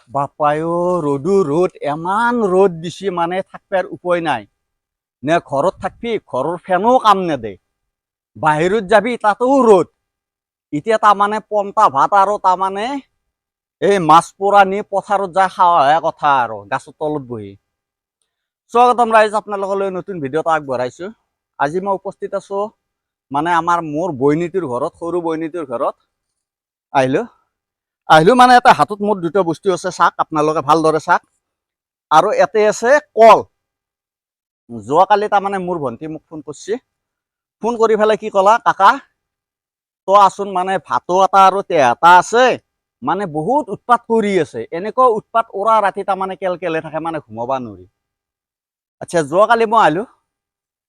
বাপায়ো ৰোদু ৰোদ এমান ৰোদ দিছি মানে থাকবাৰ উপায় নাই নে ঘৰত থাকবি ঘৰেৰ ফ্যানও কাম নেদে বাহিৰত যাবি তাতেও ৰোদ এতিয়া তাৰমানে পন্তা ভাত আৰু তাৰমানে এই মাছ পোৰা নি পথাৰত যাই খাওয়াহে কথা আৰু গাছৰ তলত বহি স্বাগতম ৰাইজ আপোনালোকলৈ নতুন ভিডিঅ' এটা আগবঢ়াইছো আজি মই উপস্থিত আছো মানে আমাৰ মোৰ বৈনীটোৰ ঘৰত সৰু বৈনীটোৰ ঘৰত আহিলো মানে এটা হাতত মোৰ দুটা বস্তু আছে চাক আপোনালোকে ভালদৰে চাক আৰু এতে আছে কল যোৱাকালি তাৰমানে মোৰ ভণ্টি মোক ফোন কৰিছে ফোন কৰি পেলাই কি ক'লা কাকা তো আছোন মানে ভাতো এটা আৰু তেহ এটা আছে মানে বহুত উৎপাত কৰি আছে এনেকুৱা উৎপাত ওৰা ৰাতি তাৰমানে কেলকেলে থাকে মানে ঘুমাব নোৱাৰি আচ্ছা যোৱাকালি মই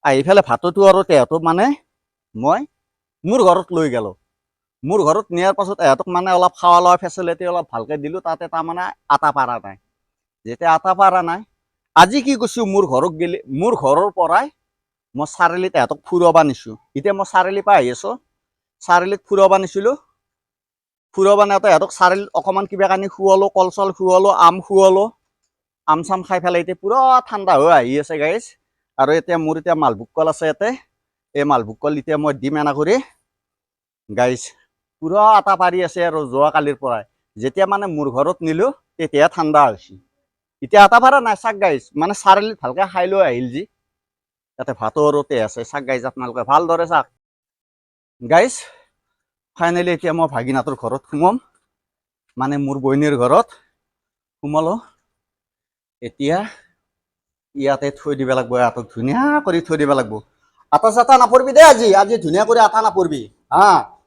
আহি পেলাই ভাততো আৰু তেহটো মানে মই মোৰ ঘৰত লৈ গেলো মোৰ ঘৰত নিয়াৰ পাছত এহঁতক মানে অলপ খাৱা লোৱা ফেচিলিটি অলপ ভালকে দিলো তাতে তাৰমানে আটা পাৰা নাই যেতিয়া আটা পাৰা নাই আজি কি কৈছো মোৰ ঘৰত গেলি মোৰ ঘৰৰ পৰাই মই চাৰিআলিত এহঁতক ফুৰাব নিছো এতিয়া মই চাৰিআলিৰ পৰা আহি আছো চাৰিআলিত ফুৰাব নিছিলো ফুৰাব নিওঁতে এহঁতক চাৰিআলিত অকণমান কিবা কানি খুৱালো কল চল খুৱালো আম খুৱালো আম চাম খাই পেলাই এতিয়া পুৰা ঠাণ্ডা হৈ আহি আছে গাইজ আৰু এতিয়া মোৰ এতিয়া মালভোগ কল আছে ইয়াতে এই মালভোগ কল এতিয়া মই দিম এনা কৰি গাইজ পুৰা আটা পাৰি আছে আৰু যোৱাকালিৰ পৰাই যেতিয়া মানে মোৰ ঘৰত নিলো তেতিয়া ঠাণ্ডা হৈছে এতিয়া আটা পাৰা নাই চাক গাইজ মানে চাৰিআলিত ভালকে খাই লৈ আহিল যি তাতে ভাতো আৰু তেহ আছে চাক গাইজ আপোনালোকে ভালদৰে চাক গাইজ ফাইনেলি এতিয়া মই ভাগিনাটোৰ ঘৰত সোমাম মানে মোৰ বইনীৰ ঘৰত সোমালো এতিয়া ইয়াতে থৈ দিব লাগিব ইহঁতক ধুনীয়া কৰি থৈ দিব লাগিব আটা চাটা নাপৰবি দেই আজি ধুনীয়া কৰি আটা নাপৰবি হা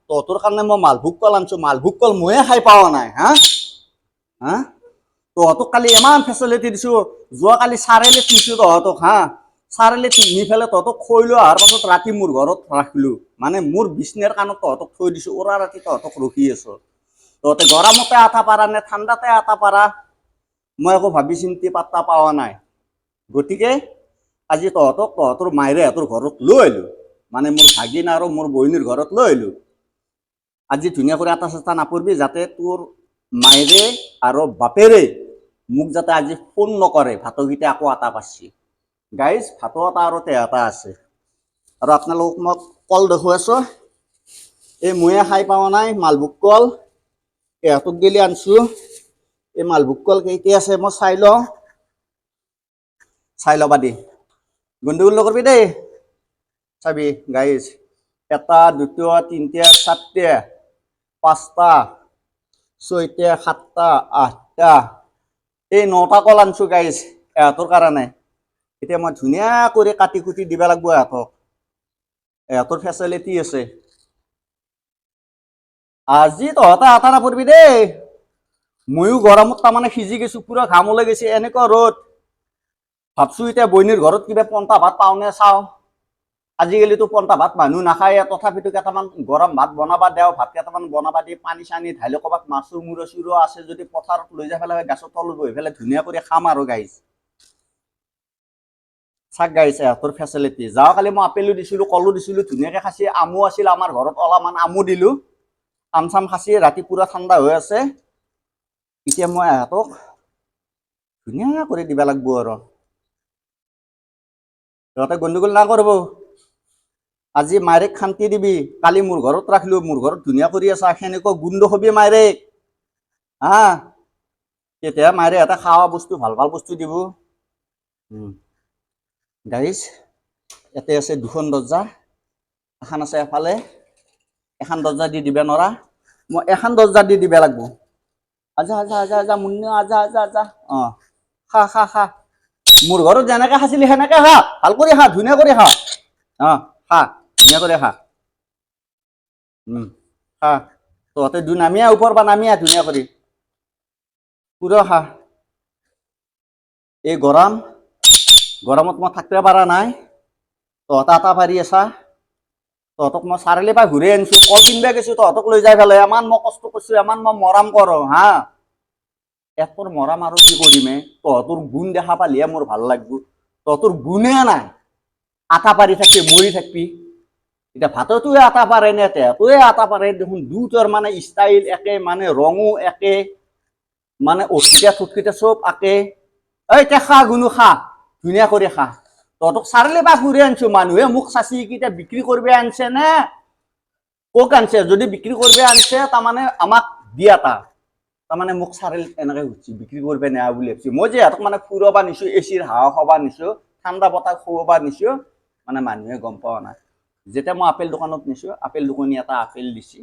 তহঁতৰ কাৰণে মই মালভোগ কল আনছো মালভোগ কল ময়ে খাই পোৱা নাই হা হা তহঁতক কালি ইমান ফেচিলিটি দিছো যোৱাকালি চাৰিআলিত নিছো তহঁতক হা চাৰিআলিত নি পেলাই তহঁতক খৈ লৈ অহাৰ পাছত ৰাতি মোৰ ঘৰত ৰাখিলো মানে মোৰ বিচনাৰ কাণত তহঁতক থৈ দিছো ওৰা ৰাতি তহঁতক ৰখি আছো তহঁতে গৰমতে আটা পাৰা নে ঠাণ্ডাতে আটা পাৰা মই একো ভাবি চিন্তি পাত্তা পোৱা নাই গতিকে আজি তহঁতক তহঁতৰ মায়েৰেহঁতৰ ঘৰত লৈ আহিলো মানে মোৰ ভাগিন আৰু মোৰ বহিনীৰ ঘৰত লৈ আহিলো আজি ধুনীয়া কৰি আটা চাটা নাপৰবি যাতে তোৰ মায়েৰে আৰু বাপেৰে মোক যাতে আজি ফোন নকৰে ভাতকেইটা আকৌ আটা পাৰছি গাইজ ভাতো এটা আৰু তেহ এটা আছে আৰু আপোনালোকক মই কল দেখুৱাইছো এই ময়ে খাই পোৱা নাই মালভোগ কল ইহঁতক গেলি আনছো এই মালভোগ কল কেইটা আছে মই চাই ল'বা দি গণ্ডগোল নকৰবি দেই চাবি গাইজ এটা দুটা তিনিটা চাৰিটা পাঁচটা ছয়টা সাতটা আঠটা এই 9টা কল আনছো গাইজ ইহঁতৰ কাৰণে এতিয়া মই ধুনীয়া কৰি কাটি কুটি দিব লাগিব ইহঁতৰ ফেচিলিটি আছে আজি তহঁতে আটা নাপৰবি দেই ময়ো গৰমত তাৰমানে সিজি গৈছো পুৰা ঘাম ওলাই গৈছে এনেকুৱা ৰ'দ ভাবছো এতিয়া বইনীৰ ঘৰত কিবা পন্তা ভাত পাওনে চাওঁ আজিকালিতো পন্তা ভাত মানুহ নাখায় তথাপিতো কেইটামান গৰম ভাত বনাবা দেও ভাত কেইটামান বনাবা দি পানী চানী ঢালি ক'ৰবাত মাছৰ মূৰ চূৰ আছে যদি পথাৰত লৈ যাই পেলাই গাছৰ তলত বহি পেলাই ধুনীয়া কৰি খাম আৰু গাইজ চাক গাইজ ইহঁতৰ ফেচিলিটি যোৱাকালি মই আপেলো দিছিলো কলো দিছিলো ধুনীয়াকে খাইছে আমো আছিল আমাৰ ঘৰত অলপমান আমো দিলো আম চাম খাইছে ৰাতি পুৰা ঠাণ্ডা হৈ আছে এতিয়া মই ইহঁতক ধুনীয়া কৰি দিব লাগিব আৰু তহঁতে গণ্ডগোল নকৰব আজি মায়েৰেক শান্তি দিবি কালি মোৰ ঘৰত ৰাখিলো মোৰ ঘৰত ধুনীয়া কৰি আছা সেনেকুৱা গোন্ধ হবি মায়েৰেক হা তেতিয়া মায়েৰে এটা খাৱা বস্তু ভাল ভাল বস্তু দিব গাইজ ইয়াতে আছে দুখন দৰ্জা এখন আছে এফালে এখন দৰ্জা দি দিব নোৱাৰা মই এখন দৰ্জা দি দিব লাগিব আজা আজা আজা আজা মুন্না আজা আজা আজা খা খা খা মোৰ ঘৰত যেনেকে খাইছিলি সেনেকে খা ভাল কৰি খা ধুনীয়া কৰি খা খা ধুনীয়া কৰি খা খা তহঁতে নামিয়া ওপৰ পৰা নামিয়া ধুনীয়া কৰি পুৰা খা এই গৰমত মই থাকিব পৰা নাই তহঁতে আটা পাৰি আছা তহঁতক মই চাৰিআলিৰ পৰা ঘূৰি আনিছো কল কিনবা গৈছো তহঁতক লৈ যাই পেলাই ইমান মই কষ্ট কৰিছো ইমান মই মৰাম কৰো হা একৰ মৰাম আৰু কি কৰিমে তহঁতৰ গুণ দেখা পালিহে মোৰ ভাল লাগিব তহঁতৰ গুণে নাই আটা পাৰি থাকবি মৰি থাকবি এতিয়া ভাতটোৱে আটা পাৰে নে তেহঁতোৱে আটা পাৰে দেখোন দুটাৰ মানে ষ্টাইল একে মানে ৰঙো একে মানে অটকিটা থুটকিটা চব আকে এই তে খা গুণু খা ধুনীয়া কৰি খা তহঁতক চাৰিলে বা ঘূৰি আনছো মানুহে মোক চাচি কেইটা বিক্ৰী কৰিব আনছে নে কক আনছে যদি বিক্ৰী কৰিব আনছে তাৰমানে আমাক দিয়া তাৰমানে মোক চাৰিল এনেকে সুধছি বিক্ৰী কৰিব নেয়া বুলি ভাবছি মই যে সিহঁতক মানে ফুৰাব নিছো এচিৰ হাৱা খাব নিছো ঠাণ্ডা বতাহ খুৱাব নিছো মানে মানুহে গম পোৱা নাই যেতিয়া মই আপেল দোকানত নিছো আপেল দোকানী এটা আপেল দিছি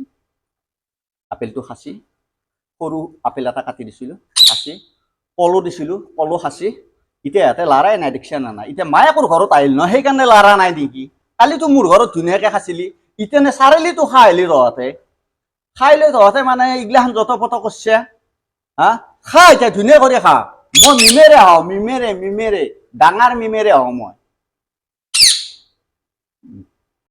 আপেলটো খাচি সৰু আপেল এটা কাটি দিছিলো খাচি কলো দিছিলো কলো খাচি এতিয়া সিহঁতে লাৰাই নাই দেখিছা না নাই এতিয়া মায়েকৰ ঘৰত আহিল নহয় সেইকাৰণে লাৰা নাই নেকি কালিতো মোৰ ঘৰত ধুনীয়াকে খাইছিলি এতিয়া নে চাৰিলিতো খাই আহিলি তহঁতে খাই লৈ তহঁতে মানে এইগিলাখান যত পত কৰছে হা খা এতিয়া ধুনীয়া কৰি খা মই মিমেৰে হওঁ মিমেৰে ডাঙৰ মিমেৰে হওঁ মই